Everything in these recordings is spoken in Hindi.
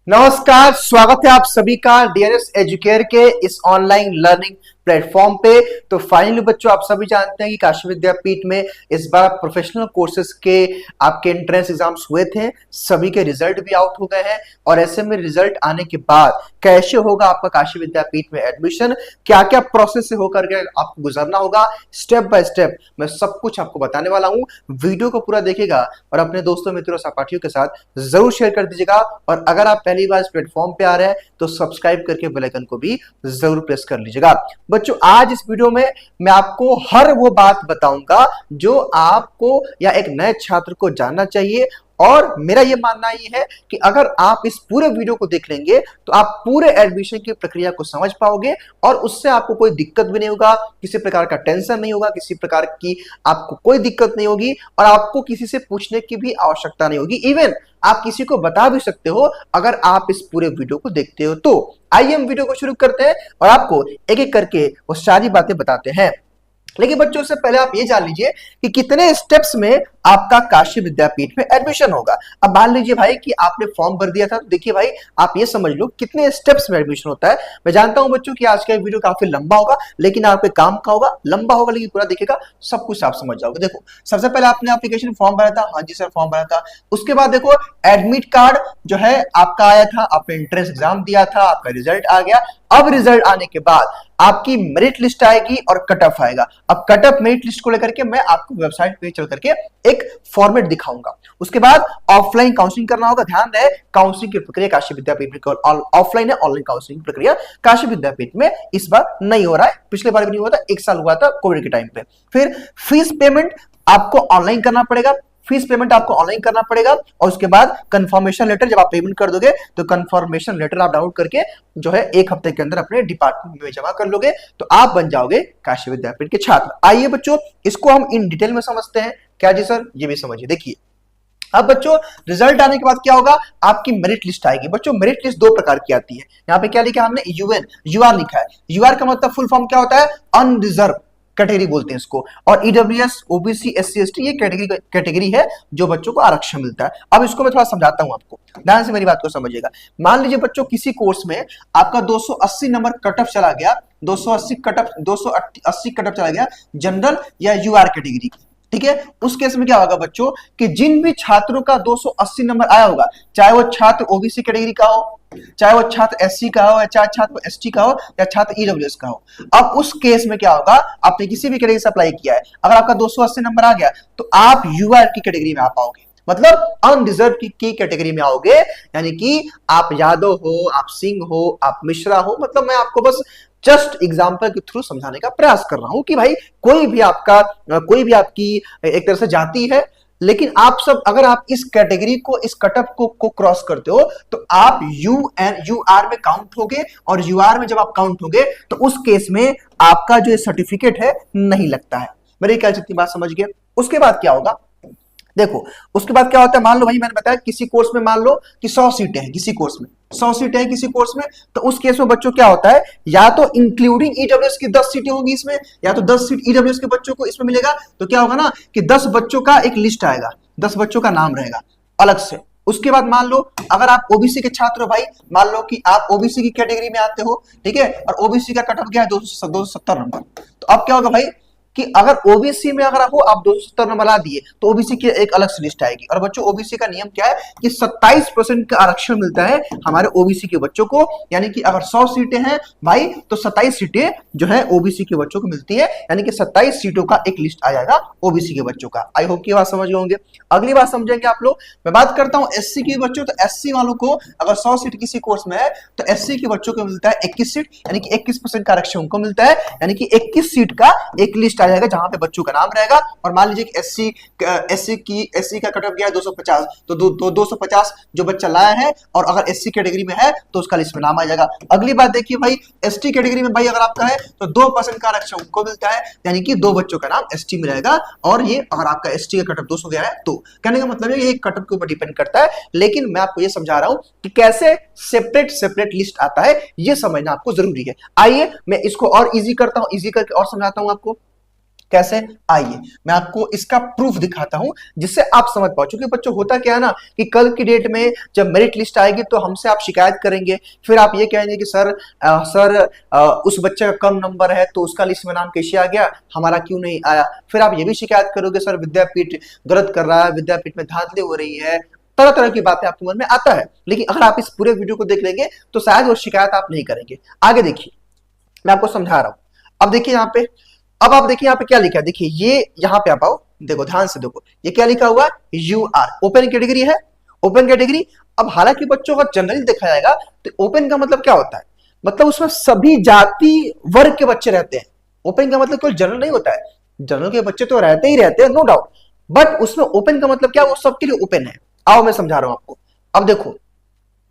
नमस्कार, स्वागत है आप सभी का डीएनएस एजुकेयर के इस ऑनलाइन लर्निंग प्लेटफॉर्म पे। तो फाइनली बच्चों, आप सभी जानते हैं कि काशी विद्यापीठ में इस बार प्रोफेशनल कोर्सेज के आपके एंट्रेंस एग्जाम्स हुए थे, सभी के रिजल्ट भी आउट हो गए हैं। और ऐसे में रिजल्ट आने के बाद कैसे होगा आपका काशी विद्यापीठ में एडमिशन, क्या क्या प्रोसेस से होकर के आपको गुजरना होगा, स्टेप बाय स्टेप मैं सब कुछ आपको बताने वाला हूं। वीडियो को पूरा देखिएगा और अपने दोस्तों मित्रों सहपाठियों के साथ जरूर शेयर कर दीजिएगा। और अगर आप पहली बार इस प्लेटफॉर्म पे आ रहे हैं तो सब्सक्राइब करके बेल आइकन को भी जरूर प्रेस कर लीजिएगा। बच्चों, आज इस वीडियो में मैं आपको हर वो बात बताऊंगा जो आपको या एक नए छात्र को जानना चाहिए। और मेरा ये मानना ये है कि अगर आप इस पूरे वीडियो को देख लेंगे तो आप पूरे एडमिशन की प्रक्रिया को समझ पाओगे और उससे आपको कोई दिक्कत भी नहीं होगा, किसी प्रकार का टेंशन नहीं होगा, किसी प्रकार की आपको कोई दिक्कत नहीं होगी और आपको किसी से पूछने की भी आवश्यकता नहीं होगी। इवन आप किसी को बता भी सकते हो अगर आप इस पूरे वीडियो को देखते हो। तो आइए हम वीडियो को शुरू करते हैं और आपको एक एक करके वो सारी बातें बताते हैं। लेकिन बच्चों से पहले आप ये जान लीजिए कि कितने स्टेप्स में आपका काशी विद्यापीठ में एडमिशन होगा। अब मान लीजिए भाई कि आपने फॉर्म भर दिया था, तो देखिए भाई आप ये समझ लो कितने स्टेप्स में एडमिशन होता है। मैं जानता हूं बच्चों कि आज का वीडियो काफी लंबा होगा, लेकिन आपके काम का होगा, लंबा होगा लेकिन पूरा देखिएगा, सब कुछ आप समझ जाओगे। देखो, सबसे पहले आपने एप्लीकेशन फॉर्म भरा था, हाँ जी सर फॉर्म भरा था। उसके बाद देखो एडमिट कार्ड जो है आपका आया था, आपने एंट्रेंस एग्जाम दिया था, आपका रिजल्ट आ गया। अब रिजल्ट आने के बाद आपकी मेरिट लिस्ट आएगी और कट ऑफ आएगा। अब कट ऑफ मेरिट लिस्ट को लेकर के मैं आपको वेबसाइट पे चल करके एक फॉर्मेट दिखाऊंगा। उसके बाद ऑफलाइन काउंसलिंग करना होगा। ध्यान रहे, काउंसलिंग की प्रक्रिया काशी विद्यापीठ में ऑफलाइन है, ऑनलाइन काउंसलिंग की प्रक्रिया काशी विद्यापीठ में इस बार नहीं हो रहा है। पिछले बार भी नहीं हुआ था, 1 साल हुआ था कोविड के टाइम पे। फिर फीस पेमेंट आपको ऑनलाइन करना पड़ेगा, फीस पेमेंट आपको ऑनलाइन करना पड़ेगा। और उसके बाद कंफर्मेशन लेटर जब आप पेमेंट कर दोगे तो कंफर्मेशन लेटर आप डाउनलोड करके जो है 1 हफ्ते के अंदर अपने डिपार्टमेंट में जमा कर लोगे तो आप बन जाओगे काशी विद्यापीठ के छात्र। आइए बच्चों, इसको हम इन डिटेल में समझते हैं। क्या जी सर? ये भी समझिए। देखिए, अब बच्चों रिजल्ट आने के बाद क्या होगा, आपकी मेरिट लिस्ट आएगी। बच्चों मेरिट लिस्ट 2 प्रकार की आती है। यहाँ पे क्या लिखा है हमने? यूएन, यूआर लिखा है। यूआर का मतलब फुल फॉर्म क्या होता है? अनरिजर्व कैटेगरी बोलते हैं इसको। और ईडब्ल्यूएस, ओबीसी, एससी, एसटी ये कैटेगरी है जो बच्चों को आरक्षण मिलता है। अब इसको मैं थोड़ा समझाता हूं आपको, ध्यान से मेरी बात को समझिएगा। मान लीजिए बच्चों किसी कोर्स में आपका 280 नंबर कट ऑफ चला गया, 280 कट ऑफ चला गया जनरल या यूआर कैटेगरी की, ठीक है। उस केस में क्या होगा बच्चों कि जिन भी छात्रों का 280 नंबर आया होगा, चाहे वो छात्र ओबीसी कैटेगरी का हो, चाहे वो छात्र एससी का हो, या चाहे छात्र एसटी का हो, या छात्र ईडब्ल्यूएस का हो। अब उस केस में क्या होगा, आपने किसी भी कैटेगरी से अप्लाई किया है, अगर आपका 280 नंबर आ गया तो आप यूआर की कैटेगरी में आ पाओगे, मतलब अनरिजर्व की कैटेगरी में आओगे। यानी कि आप यादव हो, आप सिंह हो, आप मिश्रा हो, मतलब मैं आपको बस जस्ट एग्जाम्पल के थ्रू समझाने का प्रयास कर रहा हूं कि भाई कोई भी आपकी एक तरह से जाति है, लेकिन आप सब अगर आप इस कैटेगरी को, इस कटअप को क्रॉस करते हो तो आप यूआर में काउंट होगे। और यूआर में जब आप काउंट होगे तो उस केस में आपका जो सर्टिफिकेट है नहीं लगता है। मेरे ख्याल से इतनी बात समझ गए। उसके बाद क्या होगा, देखो उसके बाद क्या होता है, मान लो भाई मैंने बताया किसी कोर्स में मान लो कि 100 सीटें हैं, किसी कोर्स में 100 सीटें हैं किसी कोर्स में, तो उस केस में बच्चों क्या होता है, या तो इंक्लूडिंग ईडब्ल्यूएस की 10 सीटें होंगी इसमें, या तो 10 सीट ईडब्ल्यूएस के बच्चों को इसमें मिलेगा। तो क्या होगा ना कि 10 बच्चों का एक लिस्ट आएगा, 10 बच्चों का नाम रहेगा अलग से। उसके बाद मान लो अगर आप ओबीसी के छात्र हो भाई, मान लो कि आप ओबीसी की कैटेगरी में आते हो, ठीक है, और ओबीसी का कट ऑफ क्या है 270 नंबर। तो अब क्या होगा भाई कि अगर ओबीसी में अगर आप 270 नंबर ला दिए तो ओबीसी की एक अलग से लिस्ट आएगी। और बच्चों ओबीसी का नियम क्या है कि 27% का आरक्षण मिलता है हमारे ओबीसी के बच्चों को। यानी कि अगर 100 सीटें हैं भाई तो 27 सीटें जो है ओबीसी के बच्चों को मिलती है। यानी कि 27 सीटों का एक लिस्ट आ जाएगा ओबीसी के बच्चों का। आई होप की बात समझ होंगे। अगली बात समझेंगे आप लोग। मैं बात करता हूं एससी के बच्चों, तो एससी वालों को अगर 100 सीट किसी कोर्स में है तो एससी के बच्चों को मिलता है 21 सीट, यानी कि 21% का आरक्षण उनको मिलता है। यानी कि 21 सीट का एक लिस्ट आ जाएगा जहां पे बच्चों का नाम रहेगा। और मान लीजिए कि एससी का कट ऑफ गया है 250, तो 250 जो बच्चा लाया है और अगर एससी कैटेगरी में है तो उसका लिस्ट में नाम आ जाएगा। अगली बात देखिए भाई, एसटी कैटेगरी में भाई अगर आपका है तो 2% का आरक्षण उनको मिलता है, यानी कि 2 बच्चों का नाम एसटी में रहेगा। और ये अगर आपका एसटी का कट ऑफ 200 गया है तो कहने का मतलब है ये कट ऑफ के ऊपर डिपेंड करता है। लेकिन मैं आपको ये समझा रहा हूं कि कैसे सेपरेट लिस्ट आता है, ये समझना आपको जरूरी है। आइए मैं इसको और इजी करता हूं, इजी करके और समझाता हूं आपको। कैसे, आइए मैं आपको इसका प्रूफ दिखाता हूं जिससे आप समझ पाओ। क्योंकि बच्चों होता क्या है ना कि कल की डेट में जब मेरिट लिस्ट आएगी तो हमसे आप शिकायत करेंगे, फिर आप ये कहेंगे कि सर उस बच्चे का कम नंबर है तो उसका लिस्ट में नाम कैसे आ गया, हमारा क्यों नहीं आया। फिर आप ये भी शिकायत करोगे सर विद्यापीठ गलत कर रहा है, विद्यापीठ में धांधली हो रही है, तरह तरह की बातें आपके मन में आता है। लेकिन अगर आप इस पूरे वीडियो को देख लेंगे तो शायद वो शिकायत आप नहीं करेंगे। आगे देखिए मैं आपको समझा रहा हूं। अब देखिए यहाँ पे, अब आप देखिए यहाँ पे क्या लिखा है, देखिए ये यहाँ पे आप आओ, देखो ध्यान से देखो ये क्या लिखा हुआ है, यू आर ओपन कैटेगरी है, ओपन कैटेगरी। अब हालांकि बच्चों का जनरली देखा जाएगा तो ओपन का मतलब क्या होता है, मतलब उसमें सभी जाति वर्ग के बच्चे रहते हैं। ओपन का मतलब कोई जनरल नहीं होता है, जनरल के बच्चे तो रहते ही रहते हैं नो डाउट, बट उसमें ओपन का मतलब क्या, वो सबके लिए ओपन है। आओ मैं समझा रहा हूं आपको। अब देखो,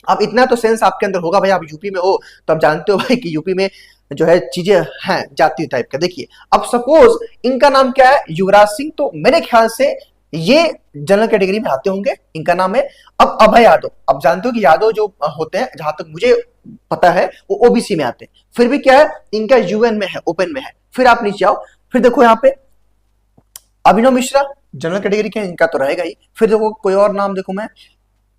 अब इतना तो सेंस आपके अंदर होगा भाई, आप यूपी में हो तो आप जानते हो भाई कि यूपी में जो है चीजें हैं जाति टाइप का। देखिए अब सपोज इनका नाम क्या है, युवराज सिंह, तो मेरे ख्याल से ये जनरल कैटेगरी में आते होंगे। इनका नाम है अब अभय यादव। अब जानते हो कि यादव जो होते हैं, जहां तक मुझे पता है वो ओबीसी में आते हैं। फिर भी क्या है, इनका यूएन में है, ओपन में है। फिर आप नीचे आओ, फिर देखो यहाँ पे अभिनव मिश्रा जनरल कैटेगरी के, इनका तो रहेगा ही। फिर देखो कोई और नाम देखो मैं,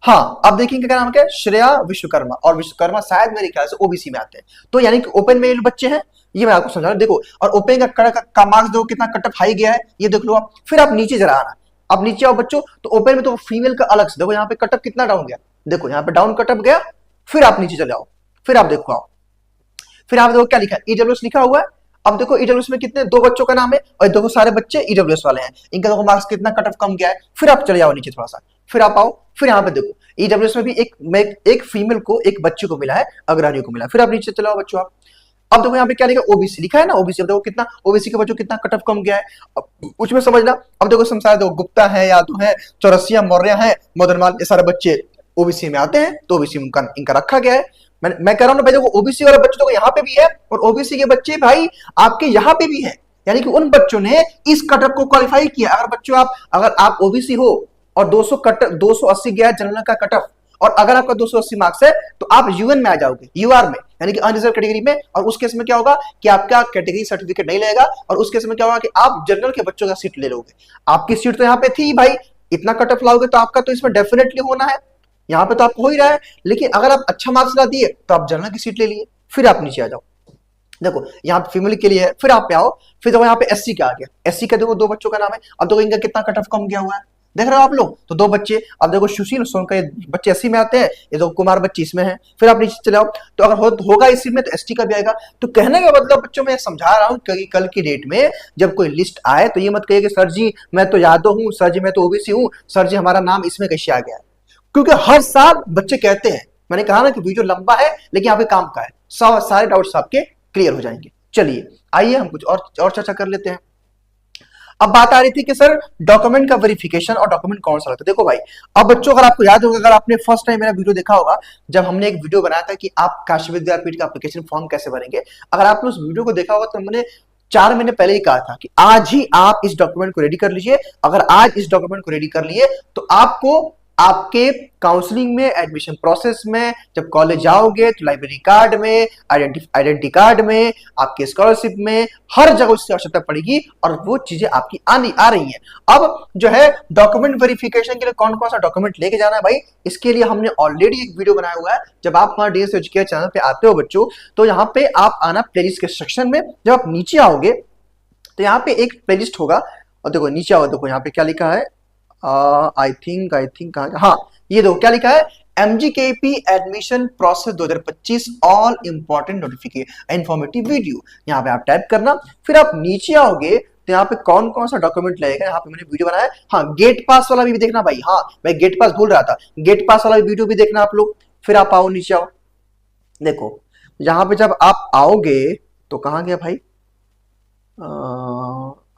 हाँ अब देखेंगे क्या नाम क्या है, श्रेया विश्वकर्मा, और विश्वकर्मा शायद मेरे ख्याल से ओबीसी में आते हैं। तो यानी कि ओपन में बच्चे हैं, ये मैं आपको समझा रहा हूं। देखो और ओपन का मार्क्स देखो कितना कट ऑफ हाई गया है, ये देख लो आप। फिर आप नीचे जरा आना, अब नीचे आओ बच्चों, तो ओपन में तो फीमेल का अलग से देखो, यहाँ पे कट ऑफ कितना डाउन गया, देखो यहाँ पे डाउन कट ऑफ गया। फिर आप नीचे चले आओ, फिर आप देखो आओ, फिर आप देखो क्या लिखा है, ईडब्ल्यूएस लिखा हुआ है। अब देखो ईडब्ल्यूएस में कितने, दो बच्चों का नाम है और देखो सारे बच्चे ईडब्ल्यूएस वाले हैं, इनका देखो मार्क्स कितना कट ऑफ कम गया है। फिर आप चले जाओ नीचे थोड़ा सा, फिर आप आओ, फिर यहाँ पे देखो ईडब्ल्यूएस में भी एक फीमेल को, एक बच्चे को मिला है, अग्रणी को मिला है। फिर आप नीचे चले आओ बच्चों आप। अब देखो यहाँ पे क्या लिखा, ओबीसी लिखा है ना, ओबीसी देखो कितना, ओबीसी के बच्चों कितना कट ऑफ कम गया है, अब उसमें समझना। अब देखो संसार, देखो गुप्ता है, यादव है, चौरसिया, मौर्य है, मदनलाल, ये सारे बच्चे ओबीसी में आते हैं, तो ओबीसी में इनका रखा गया है। मैं कह रहा हूं ना भाई, देखो ओबीसी वाले बच्चे तो यहाँ पे भी है, और ओबीसी के बच्चे भाई आपके यहाँ पे भी है, यानी कि उन बच्चों ने इस कटअप को क्वालिफाई किया। अगर बच्चों अगर आप ओबीसी हो और 280 गया जनरल का कटअप, और अगर आपका 280 मार्क्स है तो आप यूएन में आ जाओगे, यूआर में, यानी कि अनरिजर्व कैटेगरी में। और उस केस में क्या होगा कि आपका कैटेगरी सर्टिफिकेट नहीं लगेगा, और उस केस में क्या होगा कि आप जनरल के बच्चों का सीट ले लोगे। आपकी सीट तो यहाँ पे थी भाई, इतना कटअप लाओगे तो आपका तो इसमें डेफिनेटली होना है, यहाँ पे तो आपको हो ही रहा है। लेकिन अगर आप अच्छा मार्क्स ला दिए तो आप जनरल की सीट ले लिए। फिर आप नीचे आ जाओ, देखो यहाँ पे फीमेल के लिए है, फिर आप पे आओ, फिर देखो यहाँ पे एससी का आ गया, एससी का देखो दो बच्चों का नाम है। अब देखो इनका कितना कट ऑफ कम गया हुआ है, देख रहे हो आप लोग, तो दो बच्चे। अब देखो सुशील सोनकर बच्चे एससी में आते हैं, ये दो कुमार बच्चे इसमें हैं। फिर आप नीचे चले आओ, तो अगर होगा इसी में तो एसटी का भी आएगा। तो कहने का मतलब बच्चों मैं समझा रहा हूँ कि कल की डेट में जब कोई लिस्ट आए तो ये मत कहिए कि सर जी मैं तो यादव हूँ, सर जी मैं तो ओबीसी हूँ, सर जी हमारा नाम इसमें कैसे आ गया है। क्योंकि हर साल बच्चे कहते हैं, मैंने कहा ना कि वीडियो लंबा है लेकिन यहाँ पे काम का है, सारे डाउट्स आपके क्लियर हो जाएंगे। चलिए आइए हम कुछ और चर्चा कर लेते हैं। अब बात आ रही थी कि सर डॉक्यूमेंट का वेरिफिकेशन और डॉक्यूमेंट कौन सा लगता है। देखो भाई, अब बच्चों अगर आपको याद होगा, अगर आपने फर्स्ट टाइम मेरा वीडियो देखा होगा जब हमने एक वीडियो बनाया था कि आप काशी विद्यापीठ का एप्लीकेशन फॉर्म कैसे भरेंगे, अगर आपने उस वीडियो को देखा होगा तो मैंने 4 महीने पहले ही कहा था कि आज ही आप इस डॉक्यूमेंट को रेडी कर लीजिए। अगर आज इस डॉक्यूमेंट को रेडी कर लिए तो आपको आपके काउंसलिंग में, एडमिशन प्रोसेस में, जब कॉलेज जाओगे तो लाइब्रेरी कार्ड में, आइडेंटिटी कार्ड में, आपके स्कॉलरशिप में, हर जगह उसकी आवश्यकता पड़ेगी, और वो चीजें आपकी आ रही हैं। अब जो है डॉक्यूमेंट वेरिफिकेशन के लिए कौन कौन सा डॉक्यूमेंट लेके जाना है भाई, इसके लिए हमने ऑलरेडी एक वीडियो बनाया हुआ है। जब आप हमारे डीएस एजुकेयर चैनल पे आते हो बच्चों, तो यहाँ पे आप आना प्लेलिस्ट के सेक्शन में। जब आप नीचे आओगे तो यहाँ पे एक प्लेलिस्ट होगा, और देखो नीचे आओ, देखो यहाँ पे क्या लिखा है, आई थिंक हाँ ये देखो क्या लिखा है, MGKP admission process 2025 all important notification informative video. यहाँ पे आप टाइप करना, फिर आप नीचे आओगे तो यहाँ पे कौन कौन सा डॉक्यूमेंट लगेगा, यहाँ पे मैंने वीडियो बनाया है। हाँ गेट पास वाला भी देखना भाई, हाँ मैं गेट पास भूल रहा था, गेट पास वाला वीडियो भी देखना आप लोग। फिर आप आओ नीचे आओ, देखो यहाँ पे जब आप आओगे तो कहाँ गया भाई,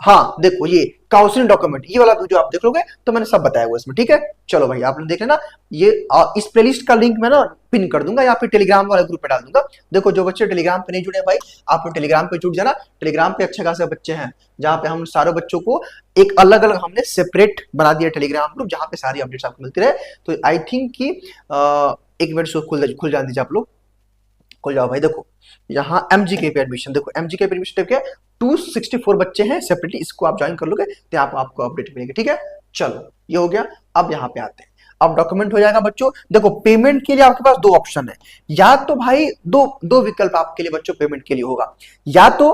हाँ देखो ये काउंसलिंग डॉक्यूमेंट, ये वाला वीडियो आप देख लोगे तो मैंने सब बताया हुआ इसमें, ठीक है। चलो भाई आपने देख लेना, ये इस प्लेलिस्ट का लिंक मैं ना पिन कर दूंगा या फिर टेलीग्राम वाले ग्रुप पे डाल दूंगा। देखो जो बच्चे टेलीग्राम पे नहीं जुड़े भाई, आप टेलीग्राम पे जुड़ जाना। टेलीग्राम पे अच्छे खासे बच्चे हैं, जहाँ पे हम सारे बच्चों को एक अलग अलग हमने सेपरेट बना दिया टेलीग्राम ग्रुप, जहाँ पे सारी अपडेट्स आपको मिलती रहे। तो आई थिंक कि एक मिनट से खुल जान दीजिए आप लोग, खुल जाओ भाई। देखो यहाँ MGKP एडमिशन, देखो MGKP एडमिशन क्या है, 264 बच्चे हैं सेपरेटली, इसको आप ज्वाइन कर लोगे तो आपको अपडेट मिलेगी। ठीक है, चलो ये हो गया। अब यहाँ पे आते हैं, अब डॉक्यूमेंट हो जाएगा बच्चों। देखो पेमेंट के लिए आपके पास दो ऑप्शन है, या तो भाई दो विकल्प आपके लिए बच्चों पेमेंट के लिए होगा। या तो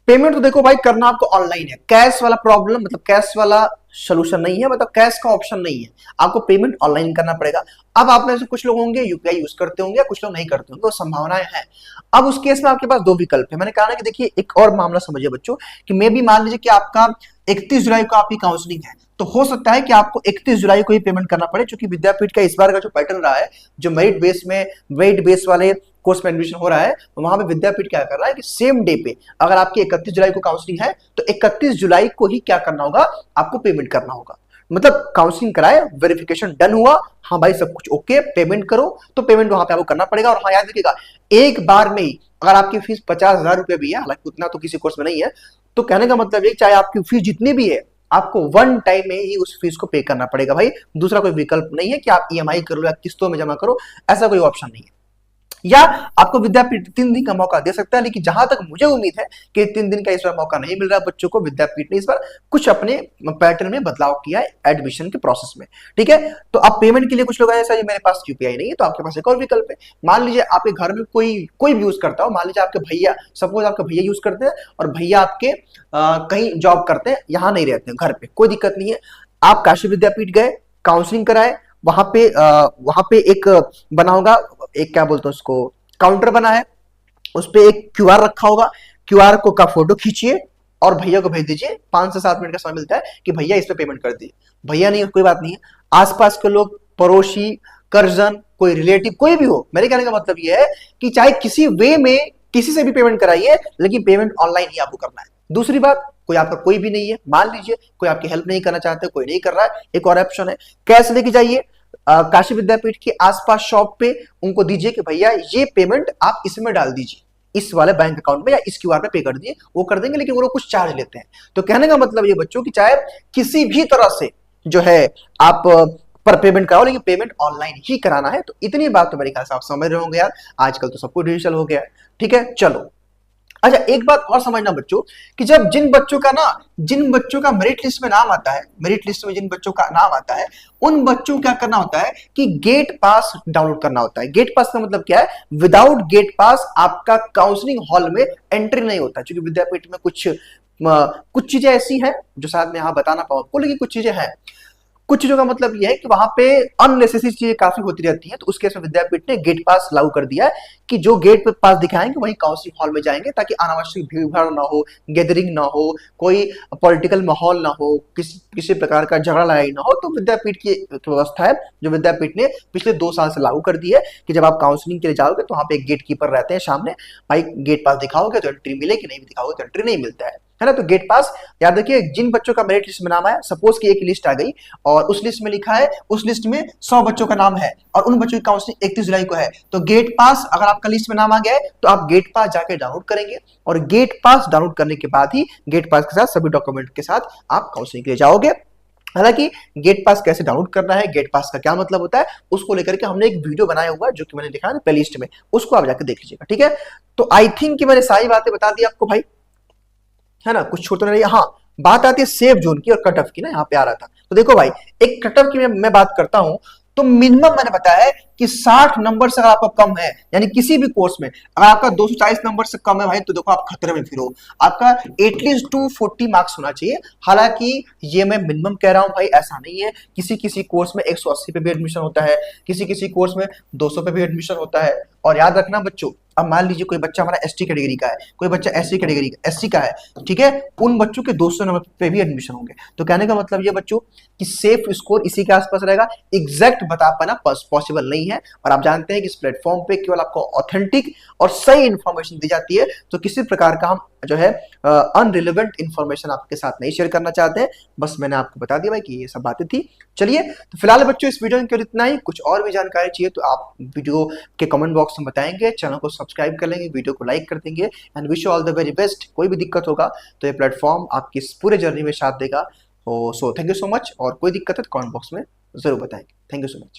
पेमेंट तो देखो भाई करना आपको ऑनलाइन है, कैश वाला प्रॉब्लम मतलब कैश वाला सोल्यूशन नहीं है, मतलब कैश का ऑप्शन नहीं है, आपको पेमेंट ऑनलाइन करना पड़ेगा। अब आप में से कुछ लोग होंगे यूपीआई यूज करते होंगे, कुछ लोग नहीं करते होंगे, तो संभावनाएं हैं। अब उस केस में आपके पास दो विकल्प है। मैंने कहा ना कि देखिए एक और मामला समझिए बच्चों, कि मे भी मान लीजिए कि आपका 31 जुलाई को आपकी काउंसलिंग है, तो हो सकता है कि आपको 31 जुलाई को ही पेमेंट करना पड़े, क्योंकि विद्यापीठ का इस बार का जो पैटर्न रहा है, जो मेरिट बेस वाले कोर्स में एडमिशन हो रहा है, वहां पे विद्यापीठ क्या कर रहा है कि सेम डे पे अगर आपकी 31 जुलाई को काउंसलिंग है तो 31 जुलाई को ही क्या करना होगा, आपको पेमेंट करना होगा। मतलब काउंसलिंग कराए, वेरिफिकेशन डन हुआ, हाँ भाई सब कुछ ओके, पेमेंट करो, तो पेमेंट वहां पे आपको करना पड़ेगा। और हाँ याद रखिएगा, एक बार में ही अगर आपकी फीस 50,000 रुपए भी है, हालांकि उतना तो किसी कोर्स में नहीं है, तो कहने का मतलब ये चाहे आपकी फीस जितनी भी है, आपको वन टाइम में ही उस फीस को पे करना पड़ेगा भाई। दूसरा कोई विकल्प नहीं है कि आप ईएमआई करो या किस्तों में जमा करो, ऐसा कोई ऑप्शन नहीं है। या आपको विद्यापीठ 3 दिन का मौका दे सकता है, लेकिन जहां तक मुझे उम्मीद है कि 3 दिन का इस बार मौका नहीं मिल रहा बच्चों को। विद्यापीठ ने इस बार कुछ अपने पैटर्न में बदलाव किया है एडमिशन के प्रोसेस में। ठीक है, तो अब पेमेंट के लिए कुछ लोग ऐसा, मेरे पास यूपीआई नहीं है, तो आपके पास एक और विकल्प है। मान लीजिए आपके घर में कोई भी यूज करता हो, मान लीजिए आपके भैया, सपोज आपके भैया यूज करते हैं और भैया आपके कहीं जॉब करते हैं, यहां नहीं रहते हैं, घर पे, कोई दिक्कत नहीं है। आप काशी विद्यापीठ गए, काउंसलिंग कराए, वहां पे एक बना होगा, एक क्या बोलते हैं उसको, काउंटर बना है, उस पे एक क्यूआर रखा होगा, क्यूआर को का फोटो खींचिए और भैया को भेज दीजिए। 5 से 7 मिनट का समय मिलता है कि भैया इस पे पेमेंट कर दिए। भैया नहीं, कोई बात नहीं है, आसपास के लोग, पड़ोसी, कर्जन, कोई रिलेटिव, कोई भी हो, मेरे कहने का मतलब यह है कि चाहे किसी वे में किसी से भी पेमेंट कराइए, लेकिन पेमेंट ऑनलाइन ही आपको करना है। दूसरी बात, कोई आपका कोई भी नहीं है, मान लीजिए कोई आपकी हेल्प नहीं करना चाहते, कोई नहीं कर रहा है, एक और ऑप्शन है, कैश लेके जाइए काशी विद्यापीठ के आसपास शॉप पे, उनको दीजिए कि भैया ये पेमेंट आप इसमें डाल दीजिए, इस वाले बैंक अकाउंट में या इस क्यूआर पे पे कर दिए, वो कर देंगे, लेकिन वो लोग कुछ चार्ज लेते हैं। तो कहने का मतलब ये बच्चों कि चाहे किसी भी तरह से जो है आप पर पेमेंट कराओ, लेकिन पेमेंट ऑनलाइन ही कराना है। तो इतनी बात तो मेरे ख्याल से आप समझ रहे होंगे यार, आजकल तो सब कुछ डिजिटल हो गया है। ठीक है, चलो अच्छा एक बात और समझना बच्चों, कि जब जिन बच्चों का मेरिट लिस्ट में नाम आता है, मेरिट लिस्ट में जिन बच्चों का नाम आता है, उन बच्चों को क्या करना होता है कि गेट पास डाउनलोड करना होता है। गेट पास का मतलब क्या है, विदाउट गेट पास आपका काउंसलिंग हॉल में एंट्री नहीं होता। क्योंकि विद्यापीठ में कुछ चीजें ऐसी हैं जो शायद मैं यहाँ बताना पाऊँ आपको, लेकिन कुछ चीजें हैं। कुछ चीजों का मतलब यह है कि वहां पे अननेसेसरी चीजें काफी होती रहती हैं, तो उस केस में विद्यापीठ ने गेट पास लागू कर दिया है कि जो गेट पे पास दिखाएंगे वही काउंसलिंग हॉल में जाएंगे, ताकि अनावश्यक भीड़ भाड़ ना हो, गैदरिंग ना हो, कोई पॉलिटिकल माहौल ना हो, किसी प्रकार का झगड़ा लड़ाई ना हो। तो विद्यापीठ की व्यवस्था है जो विद्यापीठ ने पिछले 2 साल से लागू कर दी है कि जब आप काउंसलिंग के लिए जाओगे तो वहां पे एक गेट कीपर रहते हैं सामने, भाई गेट पास दिखाओगे तो एंट्री मिलेगी, नहीं दिखाओगे तो एंट्री नहीं मिलता है ना। तो गेट पास याद रखिए, जिन बच्चों का मेरिट लिस्ट में नाम आया, सपोज कि एक लिस्ट आ गई और उस लिस्ट में लिखा है, उस लिस्ट में 100 बच्चों का नाम है और उन बच्चों की काउंसलिंग 31 जुलाई को है, तो गेट पास अगर आपका लिस्ट में नाम आ गया है तो आप गेट पास जाके डाउनलोड करेंगे, और गेट पास डाउनलोड करने के बाद ही गेट पास के साथ सभी डॉक्यूमेंट के साथ आप काउंसलिंग के लिए जाओगे। हालांकि गेट पास कैसे डाउनलोड करना है, गेट पास का क्या मतलब होता है, उसको लेकर के हमने एक वीडियो बनाया हुआ है जो कि मैंने लिखा है प्लेलिस्ट में, उसको आप जाकर देख लीजिएगा। ठीक है, तो आई थिंक कि मैंने सारी बातें बता दी आपको भाई, है ना, कुछ छोटा नहीं। हाँ, बात आती है सेफ जोन की और कट ऑफ की ना, यहाँ पे आ रहा था। तो देखो भाई, एक कट ऑफ की मैं बात करता हूं तो मिनिमम मैंने बताया है कि 60 नंबर से अगर आपका कम है, यानी किसी भी कोर्स में अगर आपका 240 नंबर से कम है भाई, तो देखो आप खतरे में फिर हो। आपका एटलीस्ट 240 मार्क्स होना चाहिए। हालांकि ये मैं मिनिमम कह रहा हूं भाई, ऐसा नहीं है, किसी कोर्स में 180 पे भी एडमिशन होता है, किसी कोर्स में 200 पे भी एडमिशन होता है। और याद रखना बच्चों, अब मान लीजिए कोई बच्चा हमारा एसटी कैटेगरी का है, कोई बच्चा एससी कैटेगरी का एससी का है, ठीक है, उन बच्चों के 200 नंबर पे भी एडमिशन होंगे। तो कहने का मतलब ये बच्चों कि सेफ स्कोर इसी के आसपास रहेगा। एग्जैक्ट बता पाना पॉसिबल नहीं है, और आप जानते हैं कि इस प्लेटफॉर्म पे केवल आपको ऑथेंटिक और सही इंफॉर्मेशन दी जाती है, तो किसी प्रकार का हम जो है अनरिलेवेंट इंफॉर्मेशन आपके साथ नहीं शेयर करना चाहते हैं। बस मैंने आपको बता दिया भाई कि ये सब बातें थी। चलिए, तो फिलहाल बच्चों इस वीडियो में केवल इतना ही। कुछ और भी जानकारी चाहिए तो आप वीडियो के कमेंट बॉक्स में बताएंगे, चैनल को सब्सक्राइब कर लेंगे, वीडियो को लाइक कर देंगे, and wish you all the very best. कोई भी दिक्कत होगा तो ये प्लेटफॉर्म आपकी इस पूरे जर्नी में साथ देगा। So thank you so much, और कोई दिक्कत है तो कमेंट बॉक्स में जरूर बताएंगे। Thank you so much.